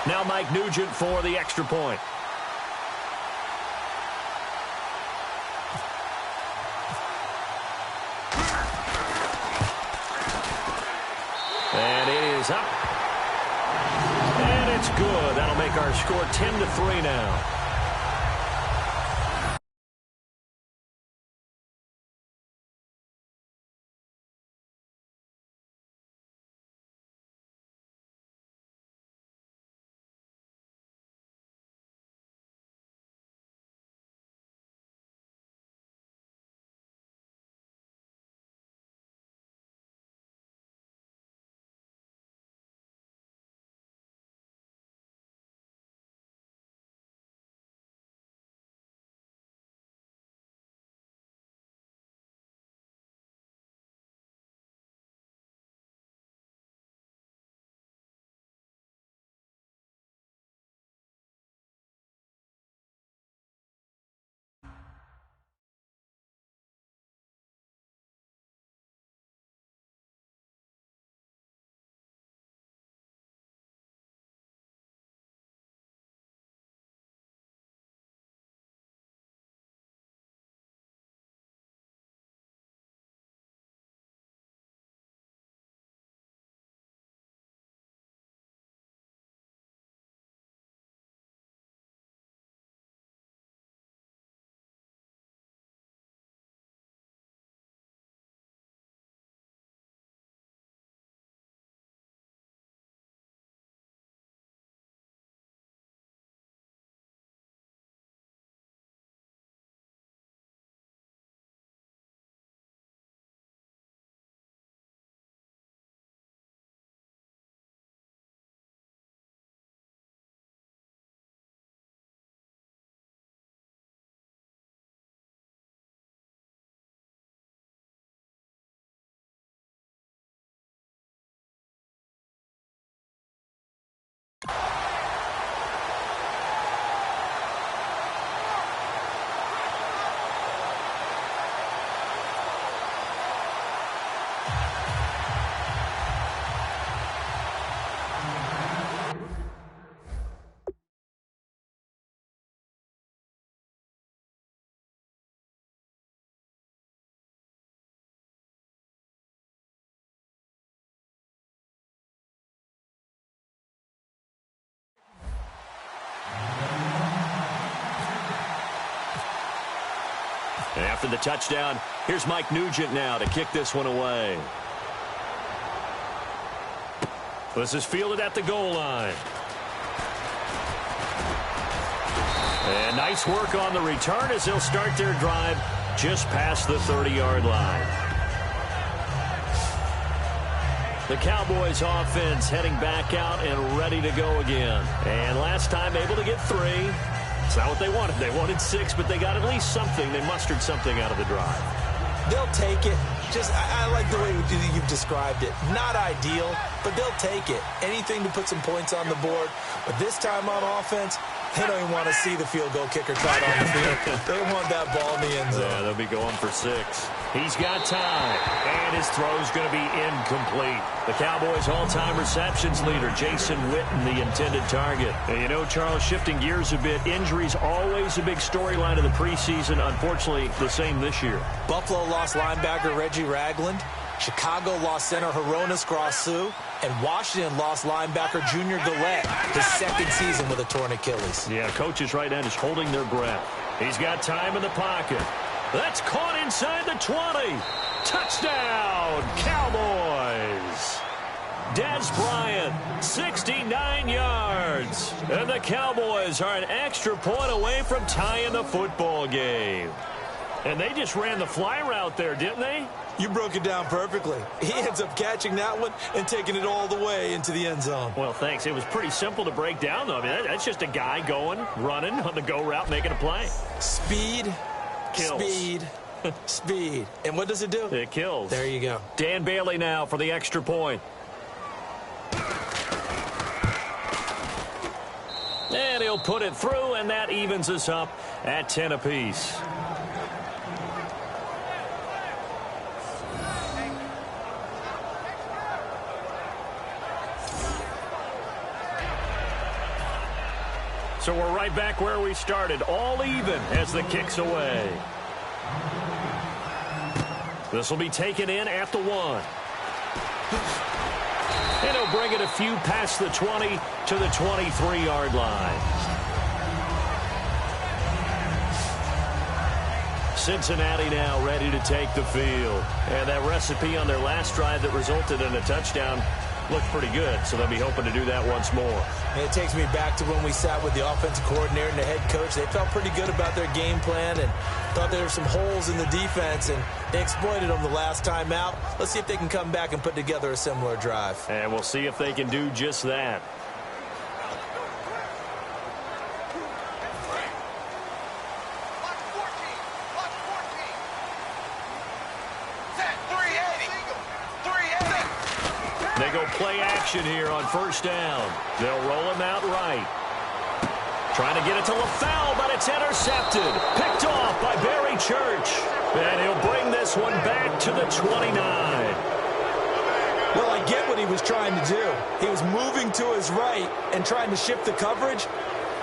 Now Mike Nugent for the extra point. And it is up. And it's good. That'll make our score 10-3 now. After the touchdown, here's Mike Nugent now to kick this one away. This is fielded at the goal line. And nice work on the return as they'll start their drive just past the 30-yard line. The Cowboys offense heading back out and ready to go again. And last time able to get 3. It's not what they wanted. They wanted 6, but they got at least something. They mustered something out of the drive. They'll take it. I like the way you've described it. Not ideal, but they'll take it. Anything to put some points on the board. But this time on offense, they don't even want to see the field goal kicker trot on the field. They want that ball in the end zone. Yeah, they'll be going for 6. He's got time, and his throw's going to be incomplete. The Cowboys' all-time receptions leader, Jason Witten, the intended target. And you know, Charles, shifting gears a bit, injuries always a big storyline of the preseason. Unfortunately, the same this year. Buffalo lost linebacker Reggie Ragland. Chicago lost center Hronis Grasu. And Washington lost linebacker Junior Gillette, his second season with a torn Achilles. Yeah, coaches right now just holding their breath. He's got time in the pocket. That's caught inside the 20. Touchdown, Cowboys. Des Bryant, 69 yards. And the Cowboys are an extra point away from tying the football game. And they just ran the fly route there, didn't they? You broke it down perfectly. He ends up catching that one and taking it all the way into the end zone. Well, thanks. It was pretty simple to break down, though. I mean, that's just a guy going, running on the go route, making a play. Speed, kills. Speed, speed. And what does it do? It kills. There you go. Dan Bailey now for the extra point. And he'll put it through, and that evens us up at 10 apiece. So we're right back where we started, all even as the kick's away. This will be taken in at the 1. And he'll bring it a few past the 20 to the 23-yard line. Cincinnati now ready to take the field. And that recipe on their last drive that resulted in a touchdown looked pretty good, so they'll be hoping to do that once more. And it takes me back to when we sat with the offensive coordinator and the head coach. They felt pretty good about their game plan and thought there were some holes in the defense, and they exploited them the last time out. Let's see if they can come back and put together a similar drive. And we'll see if they can do just that. They go play action here on first down. They'll roll him out right. Trying to get it to LaFell, but it's intercepted. Picked off by Barry Church. And he'll bring this one back to the 29. Well, I get what he was trying to do. He was moving to his right and trying to shift the coverage,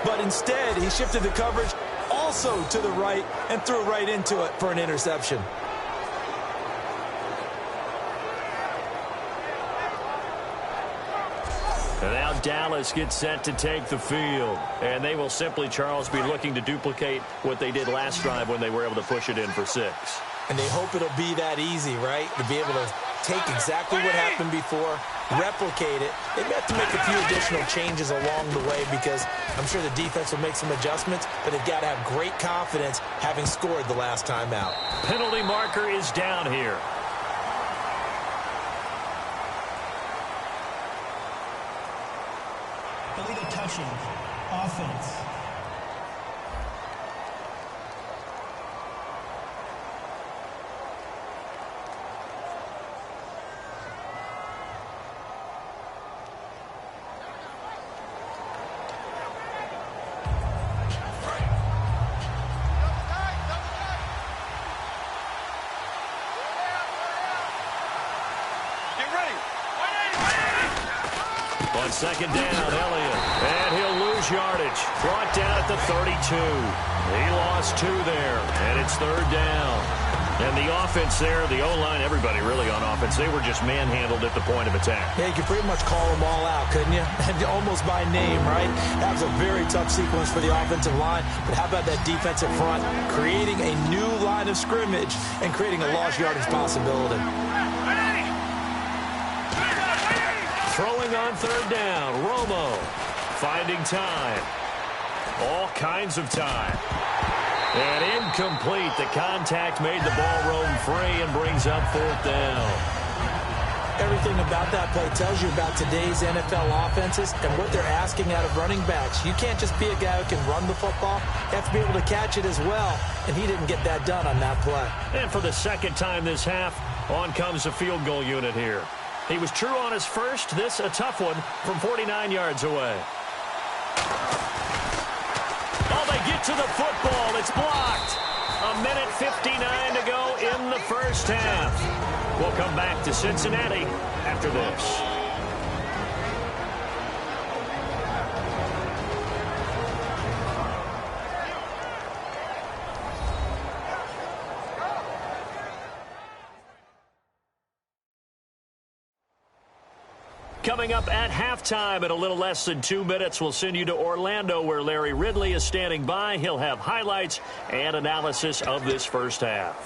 but instead he shifted the coverage also to the right and threw right into it for an interception. And now Dallas gets set to take the field. And they will simply, Charles, be looking to duplicate what they did last drive when they were able to push it in for 6. And they hope it'll be that easy, right? To be able to take exactly what happened before, replicate it. They have to make a few additional changes along the way because I'm sure the defense will make some adjustments, but they've got to have great confidence having scored the last time out. Penalty marker is down here. Illegal touching. Offense. On second down, Elliott. And he'll lose yardage. Brought down at the 32. He lost 2 there. And it's third down. And the offense there, the O-line, everybody really on offense, they were just manhandled at the point of attack. Yeah, you could pretty much call them all out, couldn't you? And almost by name, right? That was a very tough sequence for the offensive line. But how about that defensive front creating a new line of scrimmage and creating a lost yardage possibility? Throwing on third down, Romo finding time. All kinds of time. And incomplete. The contact made the ball roam free and brings up fourth down. Everything about that play tells you about today's NFL offenses and what they're asking out of running backs. You can't just be a guy who can run the football. You have to be able to catch it as well. And he didn't get that done on that play. And for the second time this half, on comes the field goal unit here. He was true on his first. This a tough one from 49 yards away. Oh, they get to the football. It's blocked. 1:59 to go in the first half. We'll come back to Cincinnati after this. Coming up at halftime in a little less than 2 minutes, we'll send you to Orlando where Larry Ridley is standing by. He'll have highlights and analysis of this first half.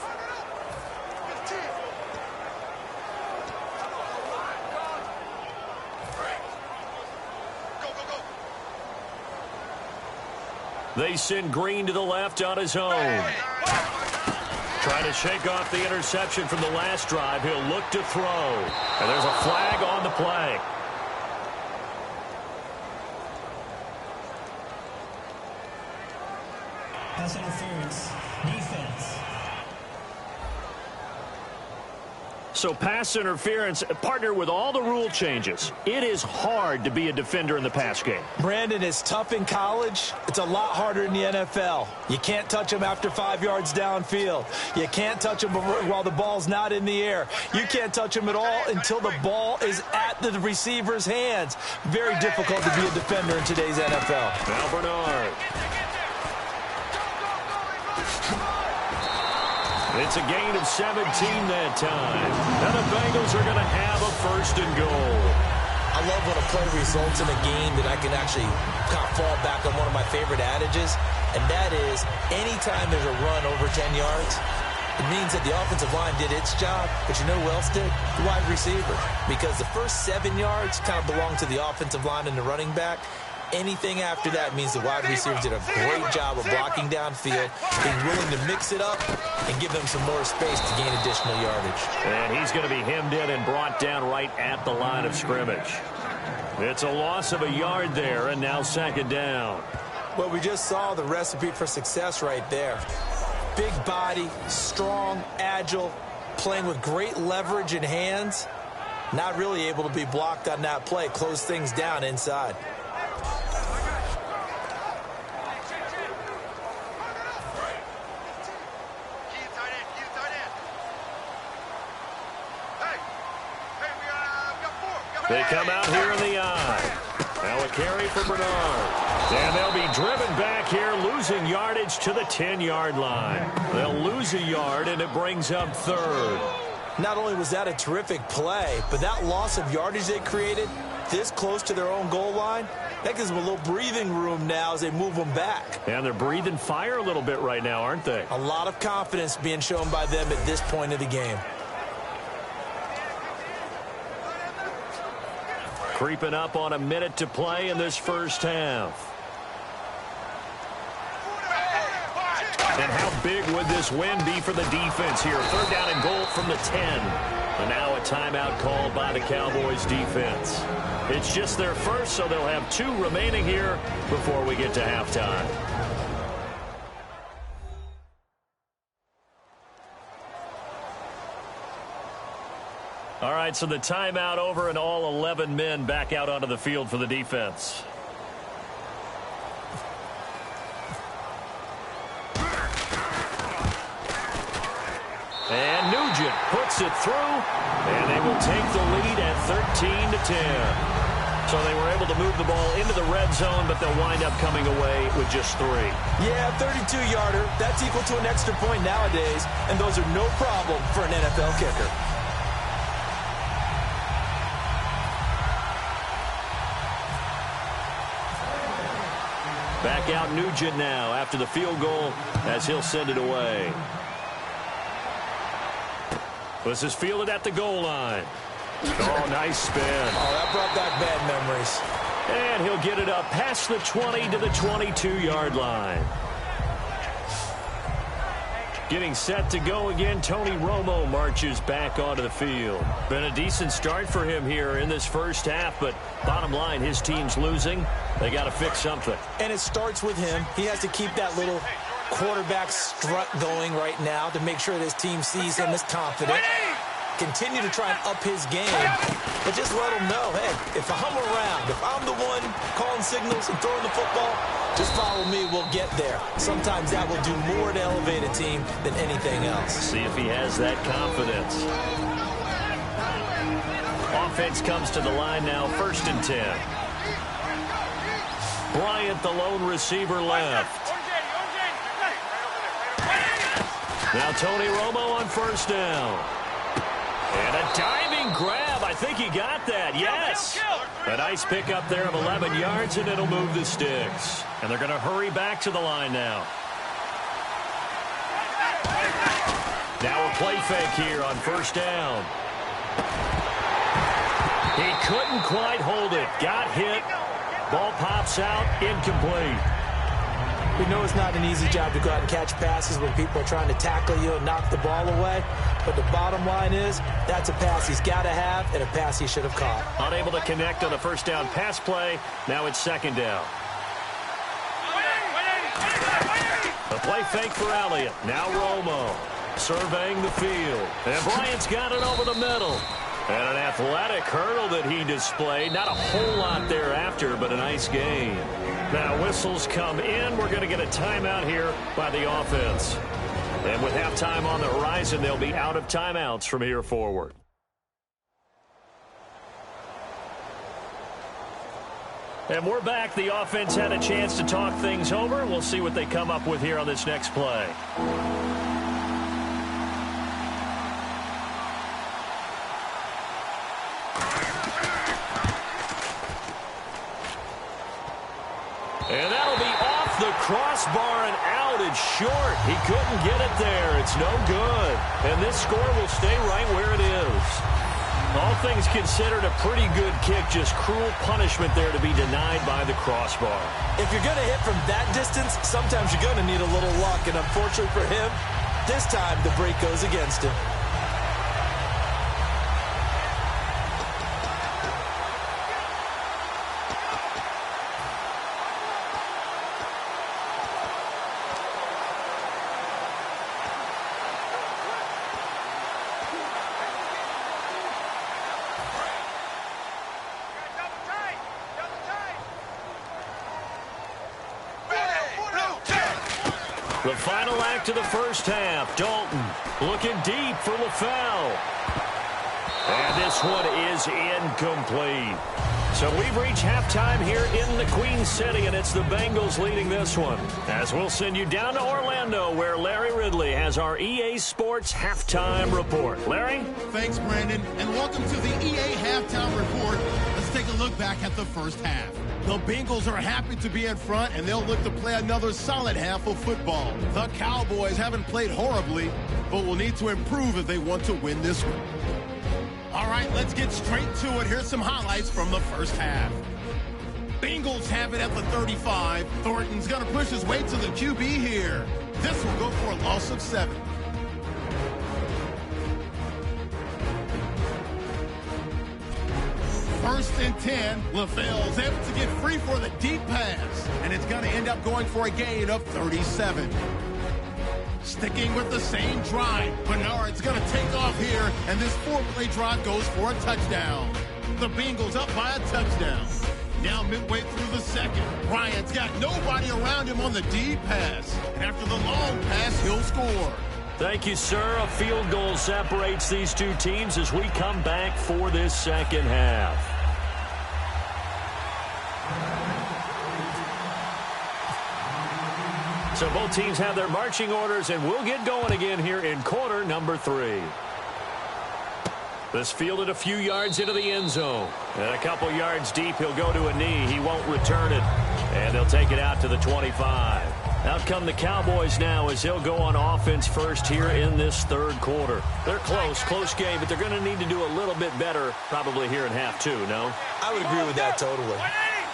They send Green to the left on his own. Trying to shake off the interception from the last drive. He'll look to throw. And there's a flag on the play. Pass interference. Defense. So pass interference, partner with all the rule changes. It is hard to be a defender in the pass game. Brandon, is tough in college. It's a lot harder in the NFL. You can't touch them after 5 yards downfield. You can't touch them while the ball's not in the air. You can't touch them at all until the ball is at the receiver's hands. Very difficult to be a defender in today's NFL. Now Bernard. It's a gain of 17 that time. And the Bengals are going to have a 1st and goal. I love when a play results in a game that I can actually kind of fall back on one of my favorite adages, and that is anytime there's a run over 10 yards, it means that the offensive line did its job, but you know who else did? The wide receiver. Because the first 7 yards kind of belong to the offensive line and the running back. Anything after that means the wide receivers did a great job of blocking downfield, being willing to mix it up, and give them some more space to gain additional yardage. And he's going to be hemmed in and brought down right at the line of scrimmage. It's a loss of a yard there, and now 2nd down. Well, we just saw the recipe for success right there. Big body, strong, agile, playing with great leverage in hands. Not really able to be blocked on that play. Close things down inside. They come out here in the eye. Now a carry for Bernard. And they'll be driven back here, losing yardage to the 10-yard line. They'll lose a yard, and it brings up 3rd. Not only was that a terrific play, but that loss of yardage they created this close to their own goal line, that gives them a little breathing room now as they move them back. And they're breathing fire a little bit right now, aren't they? A lot of confidence being shown by them at this point of the game. Creeping up on a minute to play in this first half. And how big would this win be for the defense here? 3rd down and goal from the 10. And now a timeout called by the Cowboys defense. It's just their first, so they'll have 2 remaining here before we get to halftime. All right, so the timeout over and all 11 men back out onto the field for the defense. And Nugent puts it through, and they will take the lead at 13-10. So they were able to move the ball into the red zone, but they'll wind up coming away with just 3. Yeah, 32-yarder. That's equal to an extra point nowadays, and those are no problem for an NFL kicker. Back out Nugent now after the field goal as he'll send it away. This is fielded at the goal line. Oh, nice spin. Oh, that brought back bad memories. And he'll get it up past the 20 to the 22-yard line. Getting set to go again, Tony Romo marches back onto the field. Been a decent start for him here in this first half, but bottom line, his team's losing. They got to fix something. And it starts with him. He has to keep that little quarterback strut going right now to make sure that his team sees him as confident. Continue to try and up his game, but just let him know, hey, if I'm around, if I'm the one calling signals and throwing the football, just follow me, we'll get there. Sometimes that will do more to elevate a team than anything else. See if he has that confidence. Offense comes to the line now, 1st and 10. Bryant, the lone receiver, left. Now Tony Romo on 1st down. And a diving grab. I think he got that. Yes. A nice pickup there of 11 yards, and it'll move the sticks. And they're going to hurry back to the line now. Now a play fake here on 1st down. He couldn't quite hold it. Got hit. Ball pops out. Incomplete. We know it's not an easy job to go out and catch passes when people are trying to tackle you and knock the ball away. But the bottom line is, that's a pass he's got to have and a pass he should have caught. Unable to connect on the 1st down pass play. Now it's 2nd down. The play fake for Elliott. Now Romo. surveying the field. And Bryant's got it over the middle. And an athletic hurdle that he displayed. Not a whole lot thereafter, but a nice gain. Now whistles come in. We're going to get a timeout here by the offense. And with halftime on the horizon, they'll be out of timeouts from here forward. And we're back. The offense had a chance to talk things over. We'll see what they come up with here on this next play. And that'll be off the crossbar and out. It's short. He couldn't get it there. It's no good. And this score will stay right where it is. All things considered, a pretty good kick. Just cruel punishment there to be denied by the crossbar. If you're going to hit from that distance, sometimes you're going to need a little luck. And unfortunately for him, this time the break goes against him. The final act of the first half. Dalton looking deep for LaFell. And this one is incomplete. So we've reached halftime here in the Queen City, and it's the Bengals leading this one. As we'll send you down to Orlando, where Larry Ridley has our EA Sports Halftime Report. Larry? Thanks, Brandon, and welcome to the EA Halftime Report. Let's take a look back at the first half. The Bengals are happy to be in front, and they'll look to play another solid half of football. The Cowboys haven't played horribly, but will need to improve if they want to win this one. All right, let's get straight to it. Here's some highlights from the first half. Bengals have it at the 35. Thornton's going to push his way to the QB here. This will go for a loss of 7. First and 10, LaFell's able to get free for the deep pass, and it's going to end up going for a gain of 37. Sticking with the same drive, Bernard's going to take off here, and this 4-play drive goes for a touchdown. The Bengals up by a touchdown. Now midway through the second, Bryant's got nobody around him on the deep pass, and after the long pass, he'll score. Thank you, sir. A field goal separates these two teams as we come back for this second half. So both teams have their marching orders, and we'll get going again here in quarter number 3. This fielded a few yards into the end zone. And a couple yards deep, he'll go to a knee. He won't return it. And they'll take it out to the 25. Out come the Cowboys now as they'll go on offense first here in this third quarter. They're close game, but they're going to need to do a little bit better probably here in half 2, no? I would agree with that totally.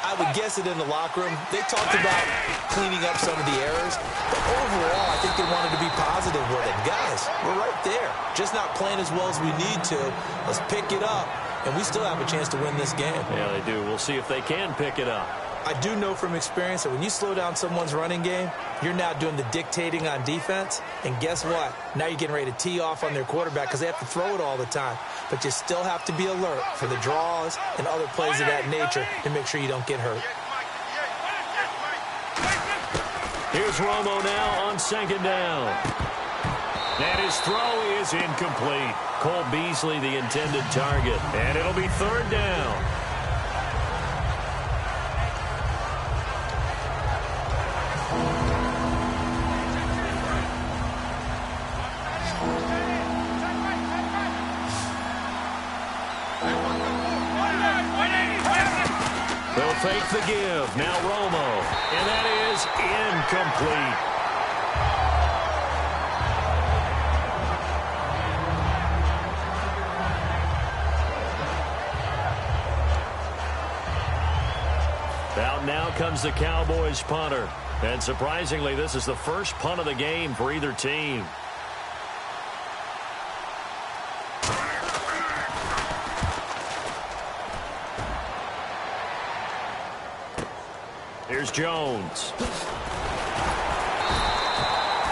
I would guess it in the locker room. They talked about cleaning up some of the errors, but overall, I think they wanted to be positive with it. Guys, we're right there. Just not playing as well as we need to. Let's pick it up, and we still have a chance to win this game. Yeah, they do. We'll see if they can pick it up. I do know from experience that when you slow down someone's running game, you're now doing the dictating on defense. And guess what? Now you're getting ready to tee off on their quarterback because they have to throw it all the time. But you still have to be alert for the draws and other plays of that nature to make sure you don't get hurt. Here's Romo now on second down. And his throw is incomplete. Cole Beasley, the intended target. And it'll be third down. Fake the give. Now Romo. And that is incomplete. Out now comes the Cowboys punter. And surprisingly, this is the first punt of the game for either team. Here's Jones.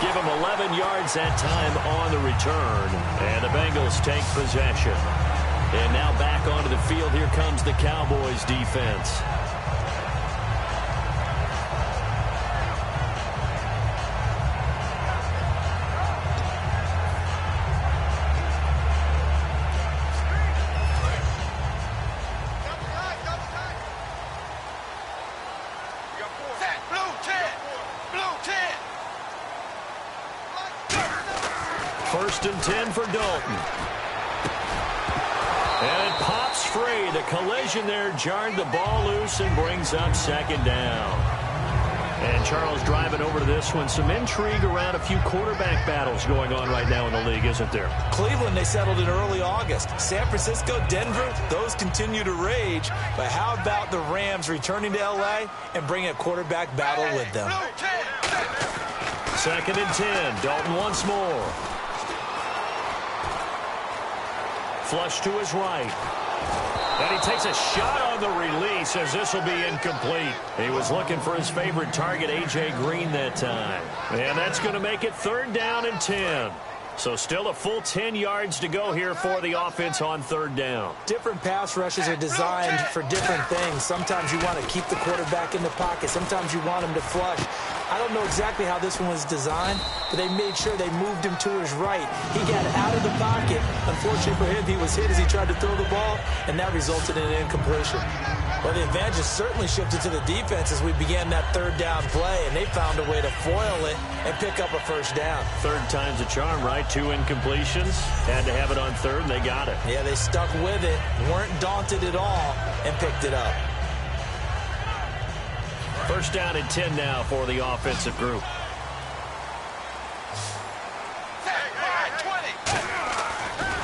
Give him 11 yards that time on the return. And the Bengals take possession. And now back onto the field. Here comes the Cowboys defense. First and 10 for Dalton. And it pops free. The collision there jarred the ball loose and brings up second down. And Charles driving over to this one. Some intrigue around a few quarterback battles going on right now in the league, isn't there? Cleveland, they settled in early August. San Francisco, Denver, those continue to rage. But how about the Rams returning to L.A. and bringing a quarterback battle with them? Second and 10. Dalton once more. Flush to his right. And he takes a shot on the release as this will be incomplete. He was looking for his favorite target, A.J. Green, that time. And that's going to make it third down and 10. So still a full 10 yards to go here for the offense on third down. Different pass rushes are designed for different things. Sometimes you want to keep the quarterback in the pocket. Sometimes you want him to flush. I don't know exactly how this one was designed, but they made sure they moved him to his right. He got out of the pocket. Unfortunately for him, he was hit as he tried to throw the ball, and that resulted in an incompletion. Well, the advantage has certainly shifted to the defense as we began that third down play, and they found a way to foil it and pick up a first down. Third time's a charm, right? 2 incompletions. Had to have it on third, and they got it. Yeah, they stuck with it, weren't daunted at all, and picked it up. First down and 10 now for the offensive group.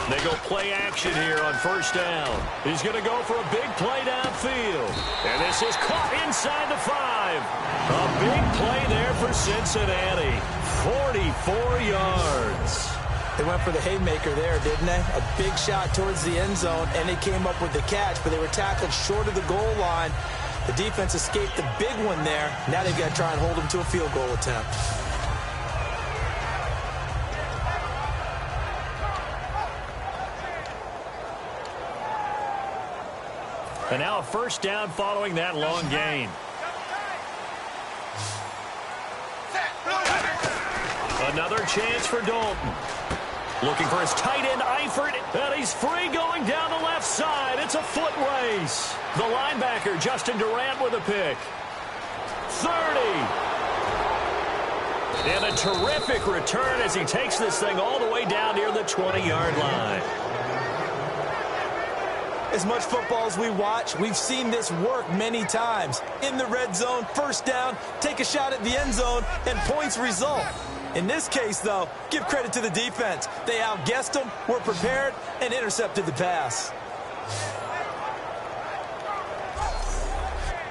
They go play action here on first down. He's going to go for a big play downfield. And this is caught inside the 5. A big play there for Cincinnati. 44 yards. They went for the haymaker there, didn't they? A big shot towards the end zone, and they came up with the catch, but they were tackled short of the goal line. The defense escaped the big one there. Now they've got to try and hold them to a field goal attempt. And now a first down following that long gain. Another chance for Dalton. Looking for his tight end, Eifert, and he's free going down the left side. It's a foot race. The linebacker, Justin Durant, with a pick. 30. And a terrific return as he takes this thing all the way down near the 20-yard line. As much football as we watch, we've seen this work many times. In the red zone, first down, take a shot at the end zone, and points result. In this case, though, give credit to the defense. They outguessed them, were prepared, and intercepted the pass.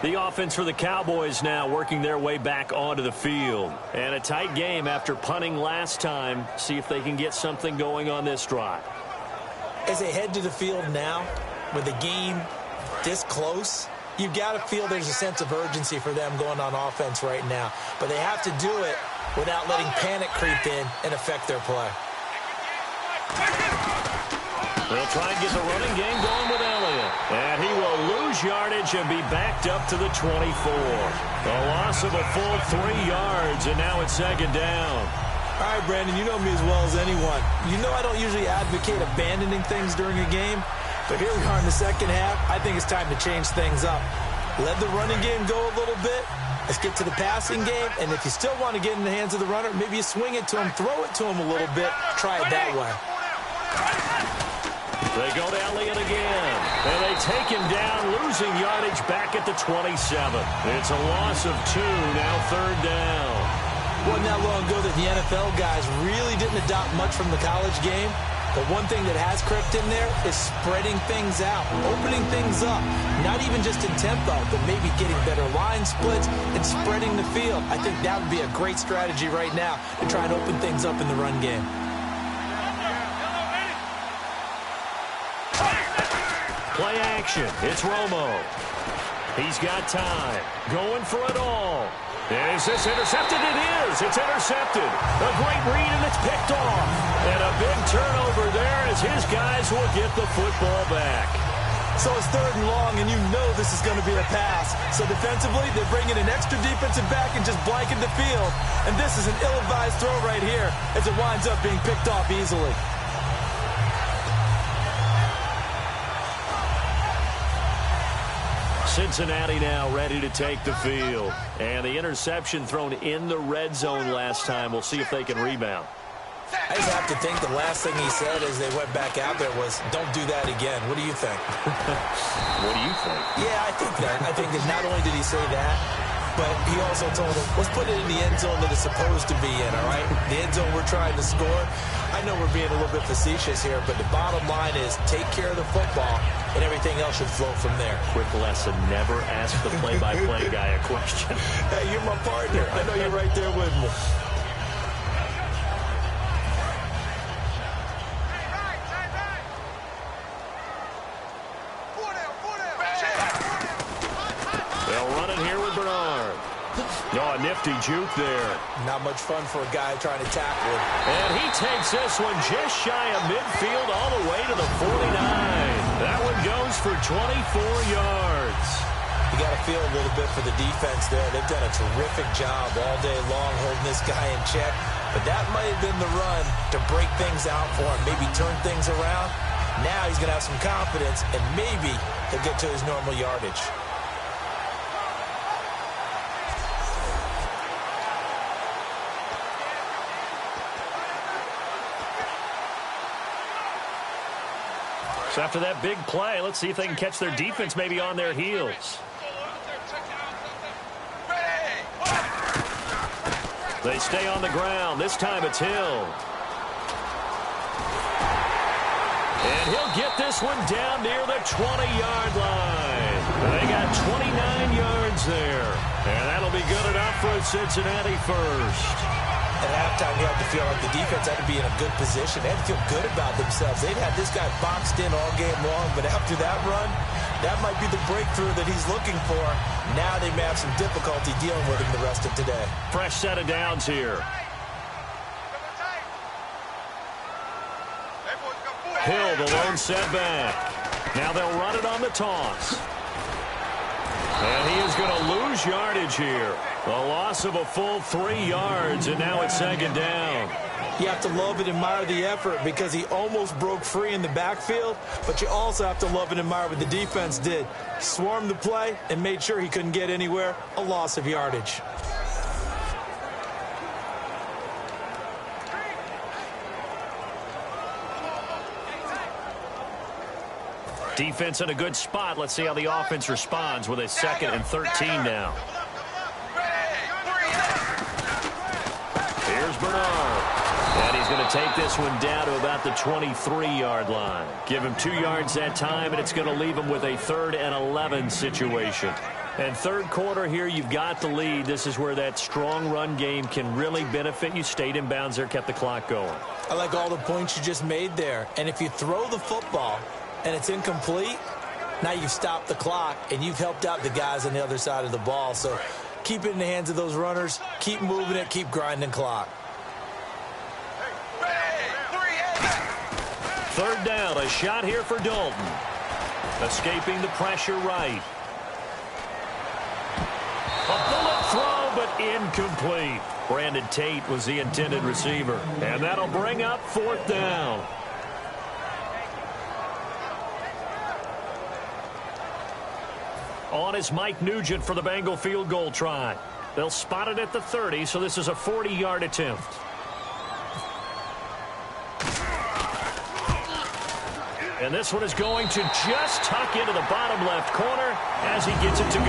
The offense for the Cowboys now working their way back onto the field. And a tight game after punting last time. See if they can get something going on this drive. As they head to the field now, with the game this close, you've got to feel there's a sense of urgency for them going on offense right now. But they have to do it without letting panic creep in and affect their play. They'll try and get the running game going with Elliott. And he will lose yardage and be backed up to the 24. A loss of a full 3 yards, and now it's second down. All right, Brandon, you know me as well as anyone. You know I don't usually advocate abandoning things during a game, but here we are in the second half. I think it's time to change things up. Let the running game go a little bit. Let's get to the passing game, and if you still want to get in the hands of the runner, maybe you swing it to him, throw it to him a little bit, try it that way. They go to Elliott again, and they take him down, losing yardage back at the 27. It's a loss of 2, now third down. Wasn't that long ago that the NFL guys really didn't adopt much from the college game. But one thing that has crept in there is spreading things out, opening things up, not even just in tempo, but maybe getting better line splits and spreading the field. I think that would be a great strategy right now to try and open things up in the run game. Play action. It's Romo. He's got time. Going for it all. Is this intercepted? It is. It's intercepted. A great read, and it's picked off. And a big turnover there as his guys will get the football back. So it's 3rd and long, and you know this is going to be a pass. So defensively, they're bringing an extra defensive back and just blanking the field. And this is an ill-advised throw right here as it winds up being picked off easily. Cincinnati now ready to take the field. And the interception thrown in the red zone last time. We'll see if they can rebound. I just have to think the last thing he said as they went back out there was, don't do that again. What do you think? What do you think? Yeah, I think that. I think that not only did he say that, but he also told them, let's put it in the end zone that it's supposed to be in, all right? The end zone we're trying to score. I know we're being a little bit facetious here, but the bottom line is take care of the football, and everything else should flow from there. Quick lesson, never ask the play-by-play guy a question. Hey, you're my partner. I know you're right there with me. They'll run it here with Bernard. Oh, a nifty juke there. Not much fun for a guy trying to tackle him. And he takes this one just shy of midfield all the way to the 49. That one goes for 24 yards. You got to feel a little bit for the defense there. They've done a terrific job all day long holding this guy in check. But that might have been the run to break things out for him, maybe turn things around. Now he's going to have some confidence, and maybe he'll get to his normal yardage. So after that big play, let's see if they can catch their defense maybe on their heels. They stay on the ground. This time it's Hill. And he'll get this one down near the 20-yard line. They got 29 yards there. And that'll be good enough for a Cincinnati first. At halftime, you have to feel like the defense had to be in a good position. They had to feel good about themselves. They'd had this guy boxed in all game long, but after that run, that might be the breakthrough that he's looking for. Now they may have some difficulty dealing with him the rest of today. Fresh set of downs here. Hill, the lone setback. Now they'll run it on the toss. And he is going to lose yardage here. A loss of a full 3 yards, and now it's 2nd down. You have to love and admire the effort because he almost broke free in the backfield, but you also have to love and admire what the defense did. Swarmed the play and made sure he couldn't get anywhere. A loss of yardage. Defense in a good spot. Let's see how the offense responds with a 2nd and 13 now. Here's Bernard. And he's going to take this one down to about the 23-yard line. Give him 2 yards that time, and it's going to leave him with a 3rd and 11 situation. And third quarter here, you've got the lead. This is where that strong run game can really benefit you. Stayed in bounds there, kept the clock going. I like all the points you just made there. And if you throw the football and it's incomplete, now you've stopped the clock and you've helped out the guys on the other side of the ball. So keep it in the hands of those runners. Keep moving it. Keep grinding clock. 3rd down, a shot here for Dalton. Escaping the pressure right. A bullet throw, but incomplete. Brandon Tate was the intended receiver. And that'll bring up 4th down. On is Mike Nugent for the Bengal field goal try. They'll spot it at the 30, so this is a 40-yard attempt. And this one is going to just tuck into the bottom left corner as he gets it to go.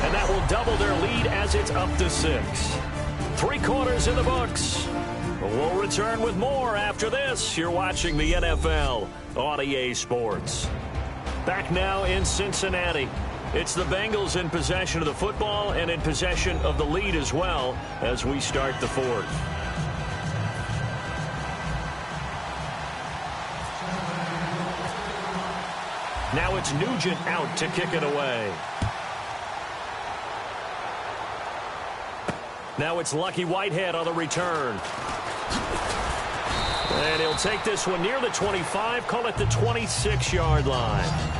And that will double their lead as it's up to 6. 3 quarters in the books. We'll return with more after this. You're watching the NFL on EA Sports. Back now in Cincinnati. It's the Bengals in possession of the football and in possession of the lead as well as we start the 4th. Now it's Nugent out to kick it away. Now it's Lucky Whitehead on the return. And he'll take this one near the 25, call it the 26-yard line.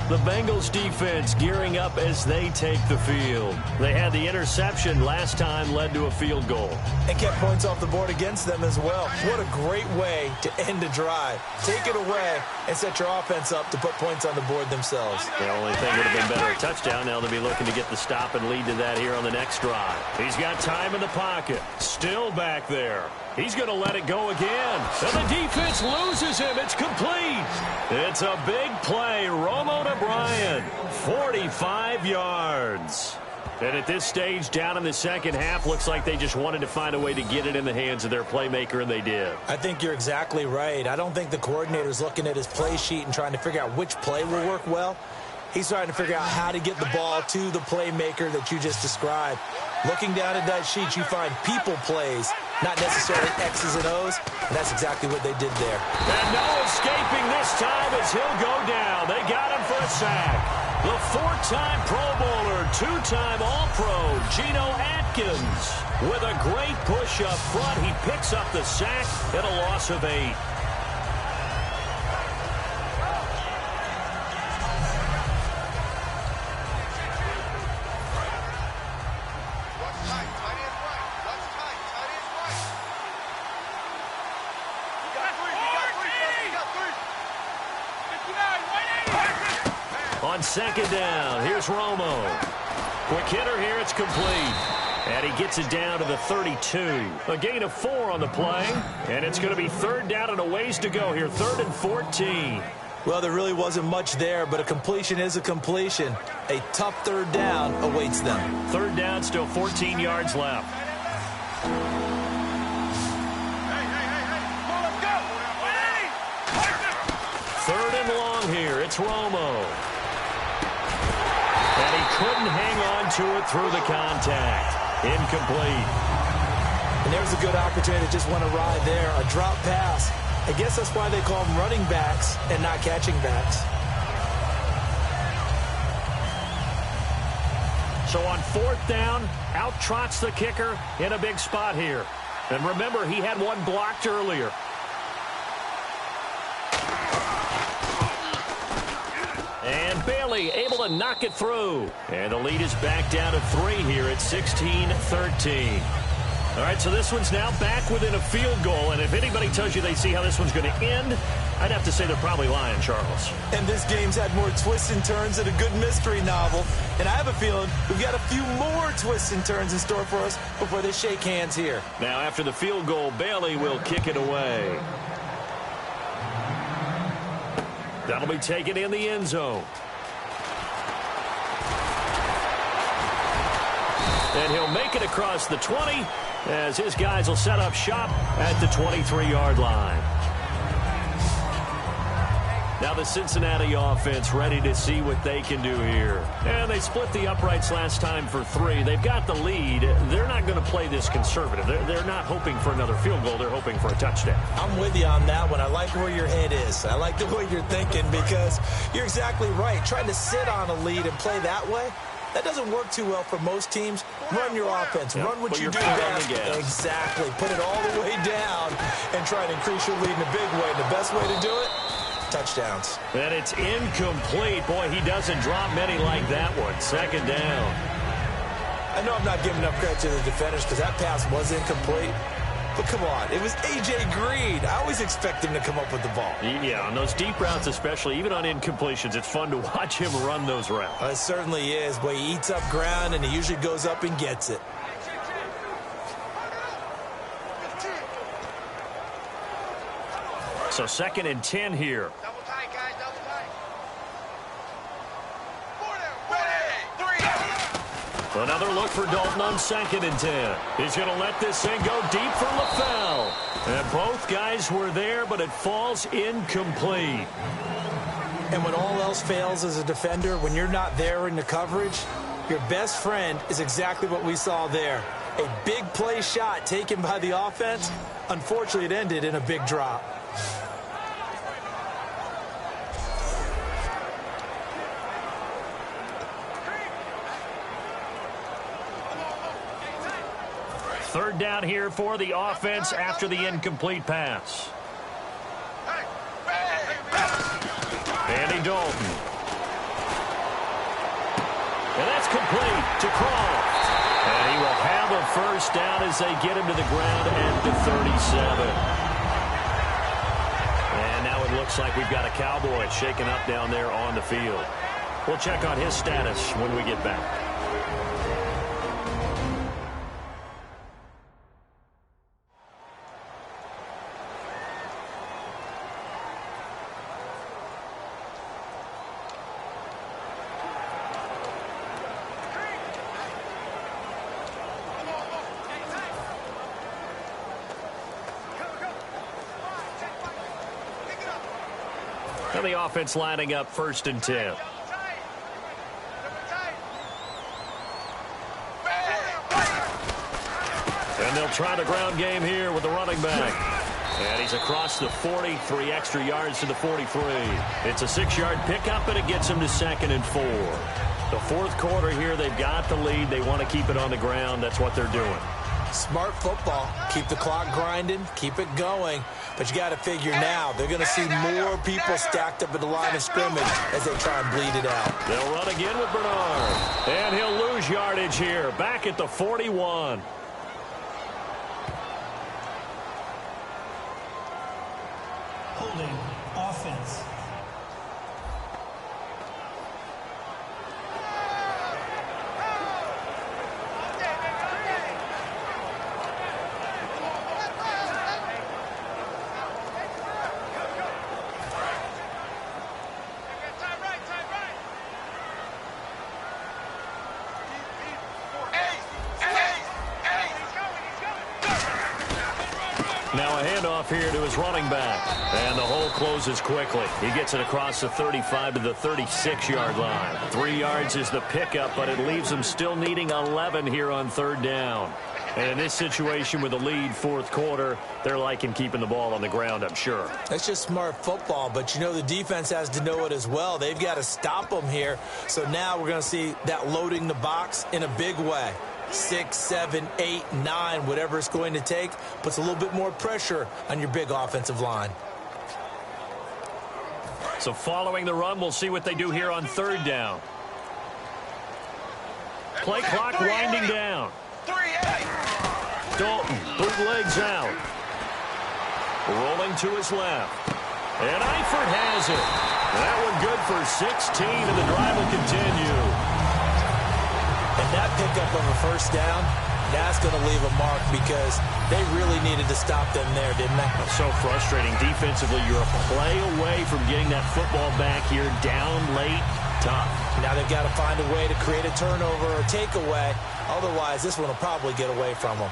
The Bengals defense gearing up as they take the field. They had the interception last time, led to a field goal. And kept points off the board against them as well. What a great way to end a drive. Take it away and set your offense up to put points on the board themselves. The only thing would have been better, a touchdown. Now they'll be looking to get the stop and lead to that here on the next drive. He's got time in the pocket. Still back there. He's going to let it go again. And the defense loses him. It's complete. It's a big play. Romo to Bryant. 45 yards. And at this stage, down in the second half, looks like they just wanted to find a way to get it in the hands of their playmaker, and they did. I think you're exactly right. I don't think the coordinator's looking at his play sheet and trying to figure out which play will work well. He's trying to figure out how to get the ball to the playmaker that you just described. Looking down at that sheet, you find people plays, not necessarily X's and O's, and that's exactly what they did there. And no escaping this time as he'll go down. They got him for a sack. The four-time Pro Bowler, two-time All-Pro, Geno Atkins. With a great push up front, he picks up the sack and a loss of 8. On second down, here's Romo. Quick hitter here, it's complete. And he gets it down to the 32. A gain of 4 on the play. And it's going to be third down and a ways to go here. 3rd and 14. Well, there really wasn't much there, but a completion is a completion. A tough third down awaits them. Third down, still 14 yards left. Third and long here. It's Romo. And he couldn't hang on to it through the contact. Incomplete. And there's a good opportunity to just want to ride there. A drop pass. I guess that's why they call them running backs and not catching backs. So on fourth down, out trots the kicker in a big spot here. And remember, he had one blocked earlier. And Bailey able to knock it through. And the lead is back down to 3 here at 16-13. All right, so this one's now back within a field goal. And if anybody tells you they see how this one's going to end, I'd have to say they're probably lying, Charles. And this game's had more twists and turns than a good mystery novel. And I have a feeling we've got a few more twists and turns in store for us before they shake hands here. Now, after the field goal, Bailey will kick it away. That'll be taken in the end zone. And he'll make it across the 20 as his guys will set up shop at the 23-yard line. Now the Cincinnati offense ready to see what they can do here. And they split the uprights last time for 3. They've got the lead. They're not going to play this conservative. They're not hoping for another field goal. They're hoping for a touchdown. I'm with you on that one. I like where your head is. I like the way you're thinking because you're exactly right. Trying to sit on a lead and play that way, that doesn't work too well for most teams. Run your offense. Run what you do best. Exactly. Put it all the way down and try to increase your lead in a big way. The best way to do it, touchdowns. And it's incomplete. Boy, he doesn't drop many like that one. Second down. I know I'm not giving enough credit to the defenders because that pass was incomplete. But come on, it was A.J. Green. I always expect him to come up with the ball. Yeah, on those deep routes especially, even on incompletions, it's fun to watch him run those routes. It certainly is. Boy, he eats up ground, and he usually goes up and gets it. So 2nd and 10 here. Double tight, guys, double tight. Another look for Dalton on 2nd and 10. He's going to let this thing go deep for LaFell. And both guys were there, but it falls incomplete. And when all else fails as a defender, when you're not there in the coverage, your best friend is exactly what we saw there. A big play shot taken by the offense. Unfortunately, it ended in a big drop. Third down here for the offense after the incomplete pass. Andy Dalton. And that's complete to Croft. And he will have a first down as they get him to the ground at the 37. And now it looks like we've got a Cowboy shaken up down there on the field. We'll check on his status when we get back. Now the offense lining up 1st and 10. And they'll try the ground game here with the running back. And he's across the 40, 3 extra yards to the 43. It's a 6-yard pickup, and it gets him to 2nd and 4. The 4th quarter here, they've got the lead. They want to keep it on the ground. That's what they're doing. Smart football. Keep the clock grinding. Keep it going. But you got to figure now they're going to see more people stacked up at the line of scrimmage as they try and bleed it out. They'll run again with Bernard. And he'll lose yardage here. Back at the 41. Holding offense. Now a handoff here to his running back. And the hole closes quickly. He gets it across the 35 to the 36-yard line. 3 yards is the pickup, but it leaves them still needing 11 here on 3rd down. And in this situation with the lead 4th quarter, they're liking keeping the ball on the ground, I'm sure. That's just smart football, but you know the defense has to know it as well. They've got to stop them here. So now we're going to see that loading the box in a big way. 6, 7, 8, 9, whatever it's going to take, puts a little bit more pressure on your big offensive line. So following the run, we'll see what they do here on 3rd down. Play clock winding down. Dalton bootlegs out. Rolling to his left. And Eifert has it. That one good for 16, and the drive will continue. And that pickup of a first down, that's going to leave a mark because they really needed to stop them there, didn't they? So frustrating. Defensively, you're a play away from getting that football back here down late. Tough. Now they've got to find a way to create a turnover or takeaway. Otherwise, this one will probably get away from them.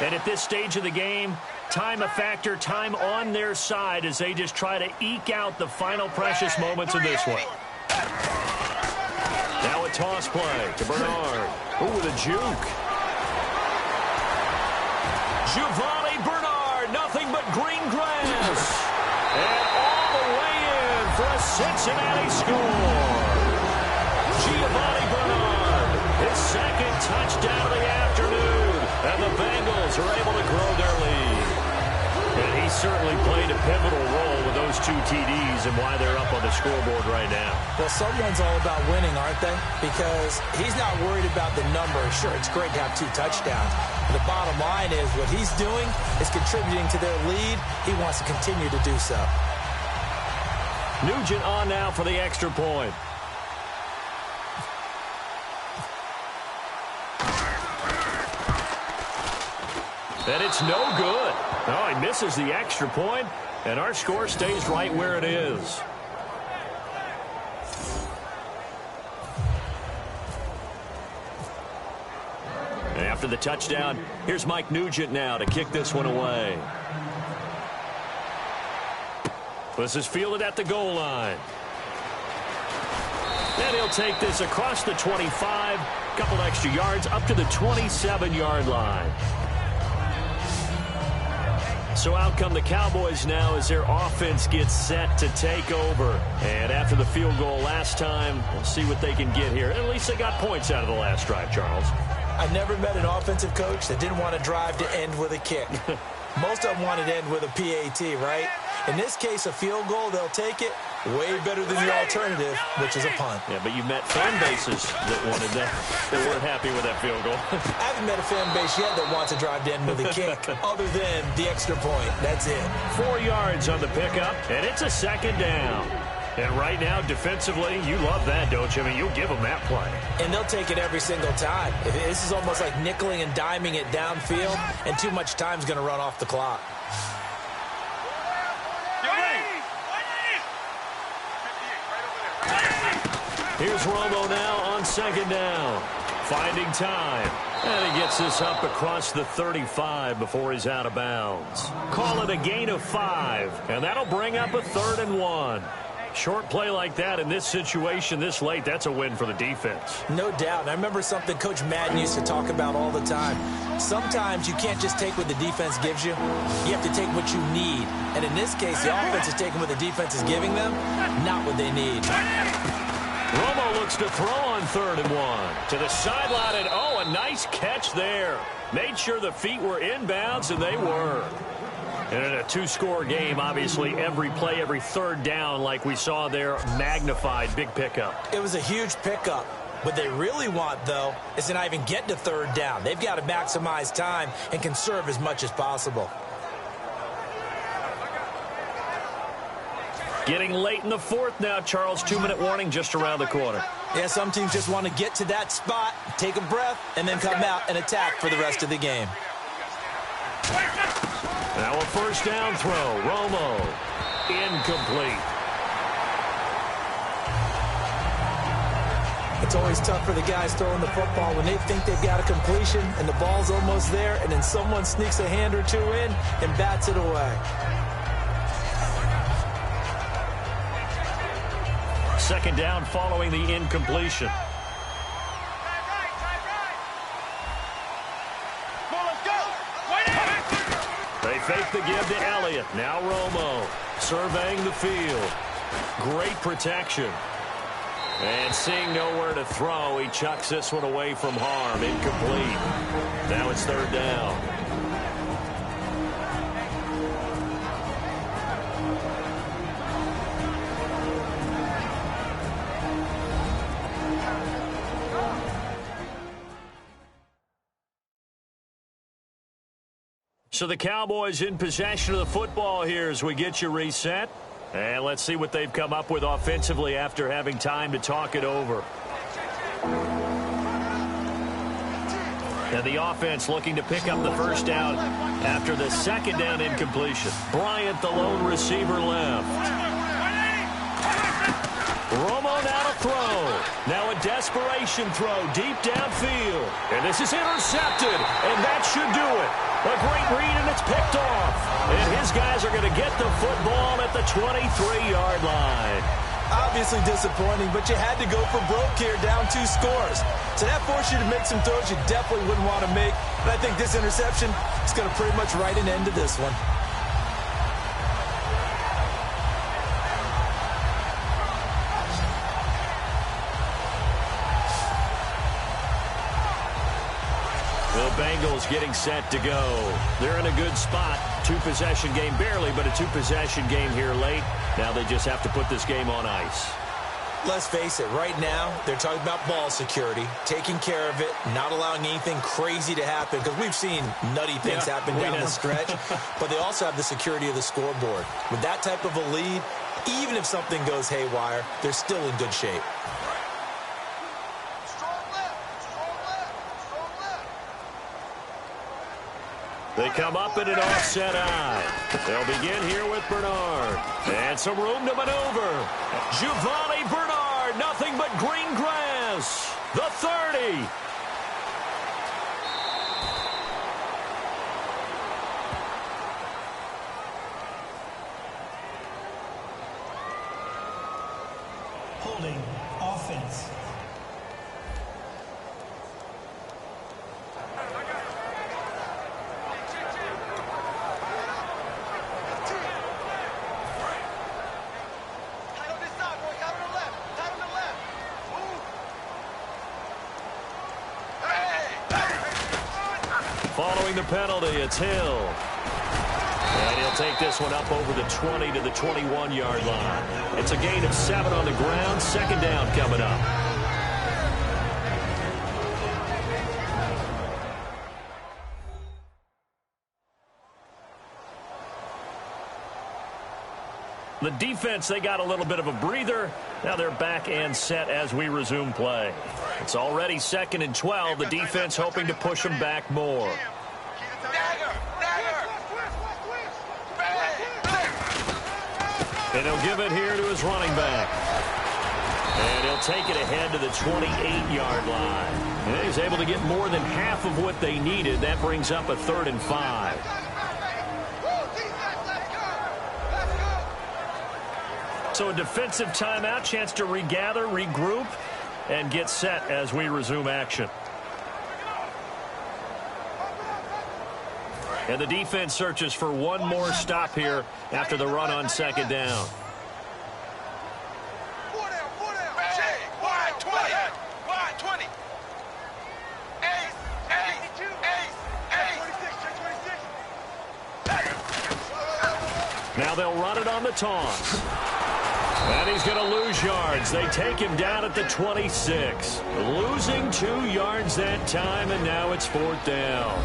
And at this stage of the game, time a factor, time on their side as they just try to eke out the final precious moments of this one. Now a toss play to Bernard. Ooh, with a juke. Giovanni Bernard, nothing but green grass. And all the way in for a Cincinnati score. Giovanni Bernard, his 2nd touchdown of the afternoon. And the Bengals are able to grow their lead. And he certainly played a pivotal role with those 2 TDs and why they're up on the scoreboard right now. Well, someone's all about winning, aren't they? Because he's not worried about the number. Sure, it's great to have 2 touchdowns. But the bottom line is what he's doing is contributing to their lead. He wants to continue to do so. Nugent on now for the extra point. And it's no good. Oh, he misses the extra point, and our score stays right where it is. After the touchdown, here's Mike Nugent now to kick this one away. This is fielded at the goal line. And he'll take this across the 25, couple extra yards up to the 27-yard line. So out come the Cowboys now as their offense gets set to take over. And after the field goal last time, we'll see what they can get here. At least they got points out of the last drive, Charles. I never met an offensive coach that didn't want to drive to end with a kick. Most of them wanted to end with a PAT, right? In this case, a field goal, they'll take it. Way better than the alternative, which is a punt. Yeah, but you've met fan bases that wanted that, that weren't happy with that field goal. I haven't met a fan base yet that wants to drive to end with a kick, other than the extra point. That's it. 4 yards on the pickup, and it's a second down. And right now, defensively, you love that, don't you? I mean, you'll give them that play. And they'll take it every single time. This is almost like nickeling and diming it downfield, and too much time's going to run off the clock. Here's Romo now on second down. Finding time. And he gets this up across the 35 before he's out of bounds. Call it a gain of 5. And that'll bring up a 3rd and 1. Short play like that in this situation this late, that's a win for the defense. No doubt. And I remember something Coach Madden used to talk about all the time. Sometimes you can't just take what the defense gives you. You have to take what you need. And in this case, the offense is taking what the defense is giving them, not what they need. Romo looks to throw on 3rd and 1. To the sideline, and oh, a nice catch there. Made sure the feet were inbounds, and they were. And in a 2-score game, obviously, every play, every 3rd down, like we saw there, magnified, big pickup. It was a huge pickup. What they really want, though, is to not even get to 3rd down. They've got to maximize time and conserve as much as possible. Getting late in the 4th now, Charles. 2-minute warning just around the corner. Yeah, some teams just want to get to that spot, take a breath, and then come out and attack for the rest of the game. Now a 1st down throw. Romo. Incomplete. It's always tough for the guys throwing the football when they think they've got a completion and the ball's almost there, and then someone sneaks a hand or two in and bats it away. 2nd down following the incompletion. They fake the give to Elliott. Now Romo surveying the field. Great protection. And seeing nowhere to throw, he chucks this one away from harm. Incomplete. Now it's 3rd down. So the Cowboys in possession of the football here as we get you reset. And let's see what they've come up with offensively after having time to talk it over. And the offense looking to pick up the 1st down after the 2nd down incompletion. Bryant, the lone receiver, left. Romo now to throw. Now a desperation throw deep downfield. And this is intercepted. And that should do it. A great read, and it's picked off. And his guys are going to get the football at the 23-yard line. Obviously disappointing, but you had to go for broke here, down 2 scores. So that forced you to make some throws you definitely wouldn't want to make. And I think this interception is going to pretty much write an end to this one. Bengals getting set to go. They're in a good spot. 2-possession game, barely, but a 2-possession game here late. Now they just have to put this game on ice. Let's face it, right now, they're talking about ball security, taking care of it, not allowing anything crazy to happen, because we've seen nutty things happen down the stretch, but they also have the security of the scoreboard. With that type of a lead, even if something goes haywire, they're still in good shape. They come up in an offset eye. They'll begin here with Bernard. And some room to maneuver. Giovanni Bernard, nothing but green grass. The 30. Holding offense. Following the penalty, it's Hill. And he'll take this one up over the 20 to the 21-yard line. It's a gain of 7 on the ground. Second down coming up. The defense, they got a little bit of a breather. Now they're back and set as we resume play. It's already 2nd and 12. The defense hoping to push them back more. And he'll give it here to his running back. And he'll take it ahead to the 28-yard line. And he's able to get more than half of what they needed. That brings up a 3rd and 5. So a defensive timeout, chance to regather, regroup, and get set as we resume action. And the defense searches for one more stop here after the run on 2nd down. Now they'll run it on the taunt. And he's going to lose yards. They take him down at the 26. Losing 2 yards that time, and now it's 4th down.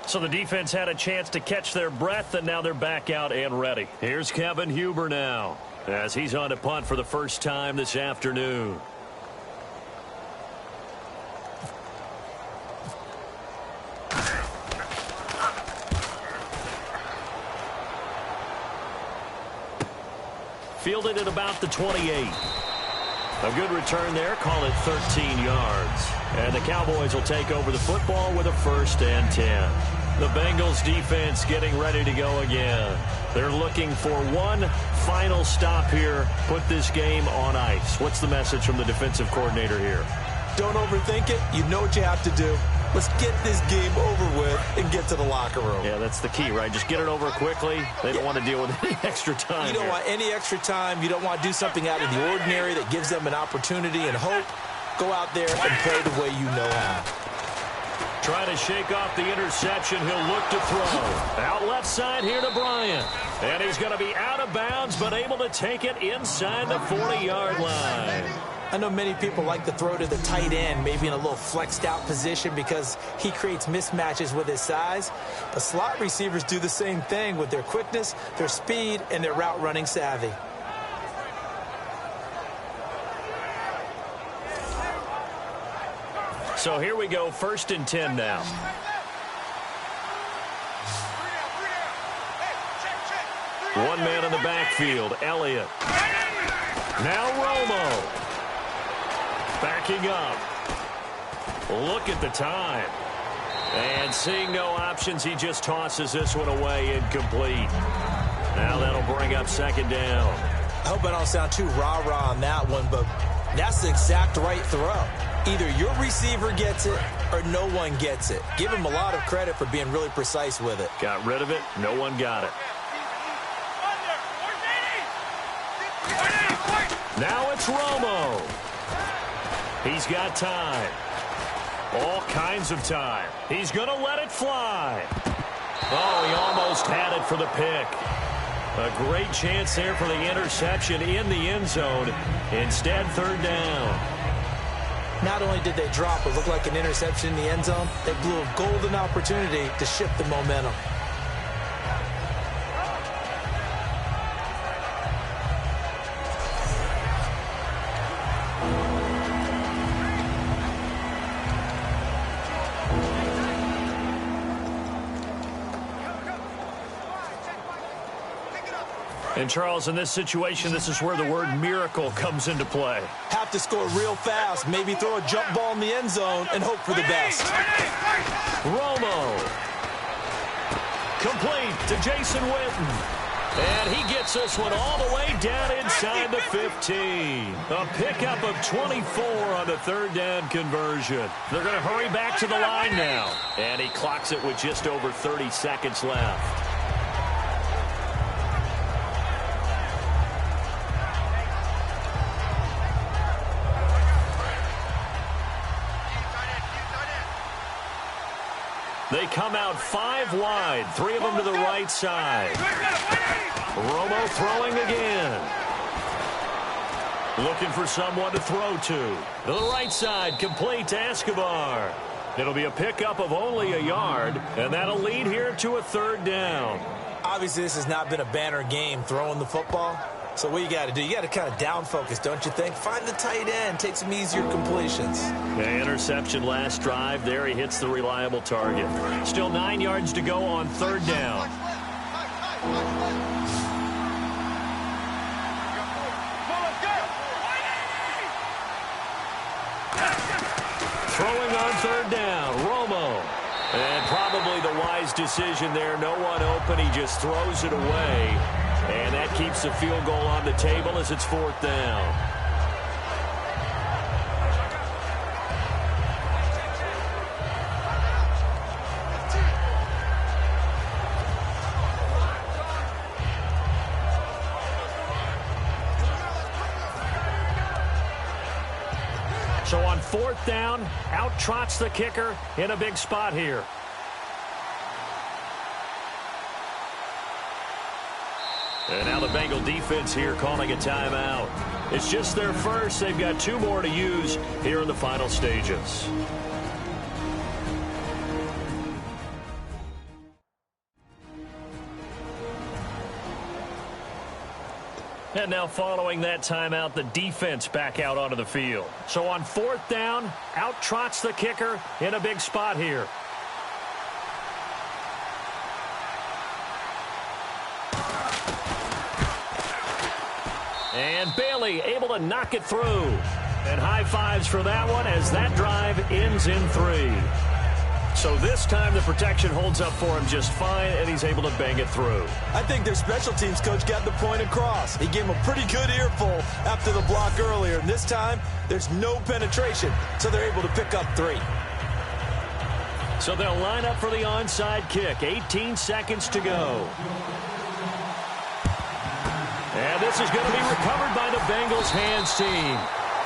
So the defense had a chance to catch their breath, and now they're back out and ready. Here's Kevin Huber now, as he's on to punt for the first time this afternoon. Fielded at about the 28. A good return there. Call it 13 yards. And the Cowboys will take over the football with a 1st and 10. The Bengals defense getting ready to go again. They're looking for one final stop here. Put this game on ice. What's the message from the defensive coordinator here? Don't overthink it. You know what you have to do. Let's get this game over with and get to the locker room. Yeah, that's the key, right? Just get it over quickly. They don't want to deal with any extra time. You don't want any extra time. You don't want to do something out of the ordinary that gives them an opportunity and hope. Go out there and play the way you know how. Trying to shake off the interception. He'll look to throw. Out left side here to Bryant. And he's going to be out of bounds, but able to take it inside the 40-yard line. I know many people like to throw to the tight end, maybe in a little flexed out position because he creates mismatches with his size. But slot receivers do the same thing with their quickness, their speed, and their route running savvy. So here we go, 1st and 10 now. One man in the backfield, Elliott. Now Romo. Backing up. Look at the time. And seeing no options, he just tosses this one away incomplete. Now that'll bring up 2nd down. I hope I don't sound too rah-rah on that one, but that's the exact right throw. Either your receiver gets it or no one gets it. Give him a lot of credit for being really precise with it. Got rid of it. No one got it. Now it's Romo. He's got time. All kinds of time. He's going to let it fly. Oh, he almost had it for the pick. A great chance there for the interception in the end zone. Instead, 3rd down. Not only did they drop what looked like an interception in the end zone, they blew a golden opportunity to shift the momentum. And, Charles, in this situation, this is where the word miracle comes into play. Have to score real fast, maybe throw a jump ball in the end zone and hope for the best. Romo. Complete to Jason Witten. And he gets this one all the way down inside the 15. A pickup of 24 on the 3rd down conversion. They're going to hurry back to the line now. And he clocks it with just over 30 seconds left. They come out 5 wide, 3 of them to the right side. Romo throwing again. Looking for someone to throw to. To the right side, complete to Escobar. It'll be a pickup of only a yard, and that'll lead here to a 3rd down. Obviously, this has not been a banner game throwing the football. So what you got to do, you got to kind of down focus, don't you think? Find the tight end, take some easier completions. The interception last drive. There he hits the reliable target. Still 9 yards to go on 3rd down. Throwing on 3rd down, Romo. And probably the wise decision there. No one open. He just throws it away. And that keeps the field goal on the table as it's 4th down. So on 4th down, out trots the kicker in a big spot here. And now the Bengal defense here calling a timeout. It's just their first. They've got 2 more to use here in the final stages. And now following that timeout, the defense back out onto the field. So on 4th down, out trots the kicker in a big spot here. And Bailey able to knock it through. And high fives for that one as that drive ends in 3. So this time the protection holds up for him just fine, and he's able to bang it through. I think their special teams coach got the point across. He gave him a pretty good earful after the block earlier. And this time, there's no penetration, so they're able to pick up 3. So they'll line up for the onside kick. 18 seconds to go. And this is going to be recovered by the Bengals hands team.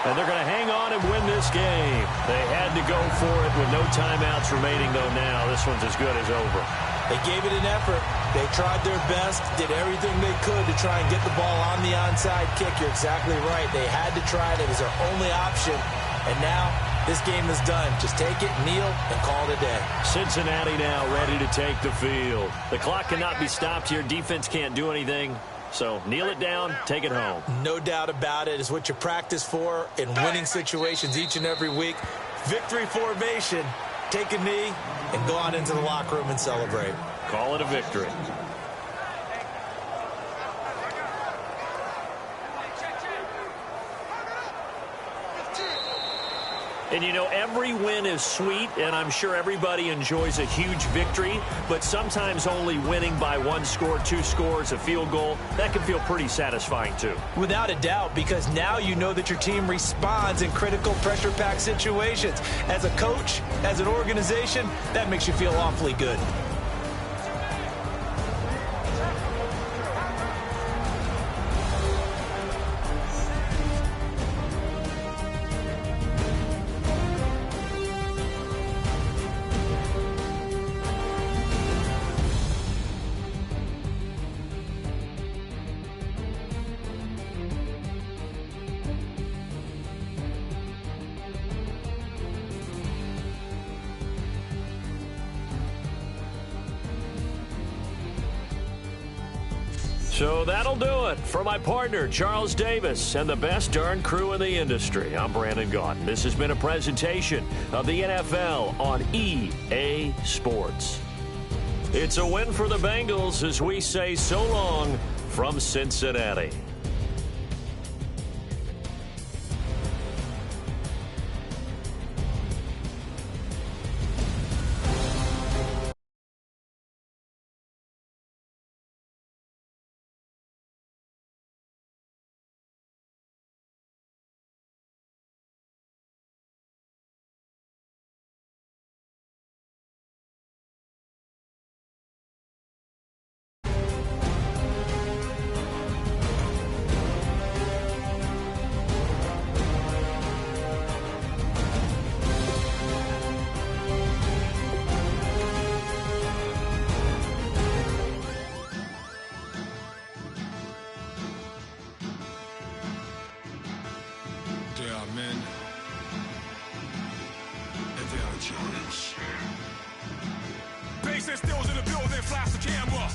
And they're going to hang on and win this game. They had to go for it with no timeouts remaining, though, now. This one's as good as over. They gave it an effort. They tried their best, did everything they could to try and get the ball on the onside kick. You're exactly right. They had to try it. It was their only option. And now this game is done. Just take it, kneel, and call it a day. Cincinnati now ready to take the field. The clock cannot be stopped here. Defense can't do anything. So kneel it down, take it home. No doubt about it. It's what you practice for in winning situations each and every week. Victory formation. Take a knee and go on into the locker room and celebrate. Call it a victory. And, you know, every win is sweet, and I'm sure everybody enjoys a huge victory, but sometimes only winning by 1 score, 2 scores, a field goal, that can feel pretty satisfying too. Without a doubt, because now you know that your team responds in critical pressure-packed situations. As a coach, as an organization, that makes you feel awfully good. So that'll do it for my partner, Charles Davis, and the best darn crew in the industry. I'm Brandon Gaudin. This has been a presentation of the NFL on EA Sports. It's a win for the Bengals as we say so long from Cincinnati. D's and stills in the building, flash the camera.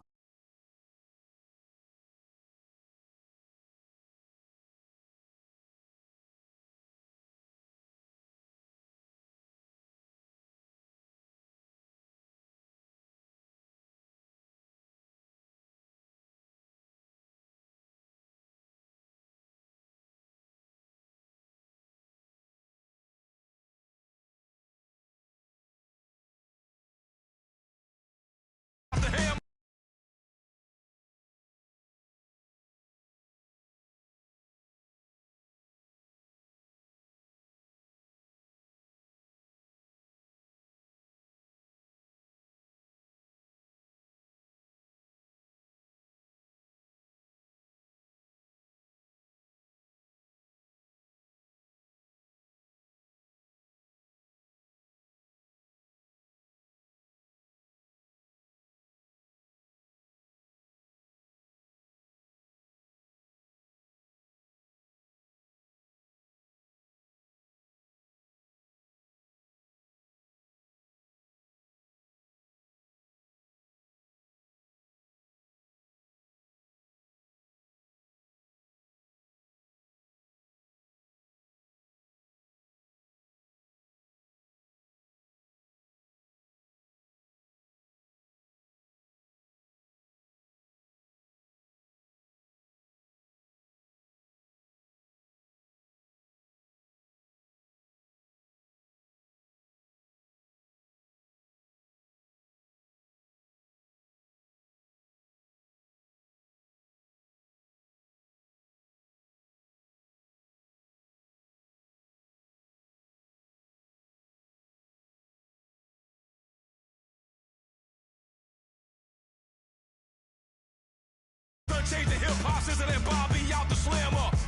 Change the hip hop, sizzle and Bobby out the slammer.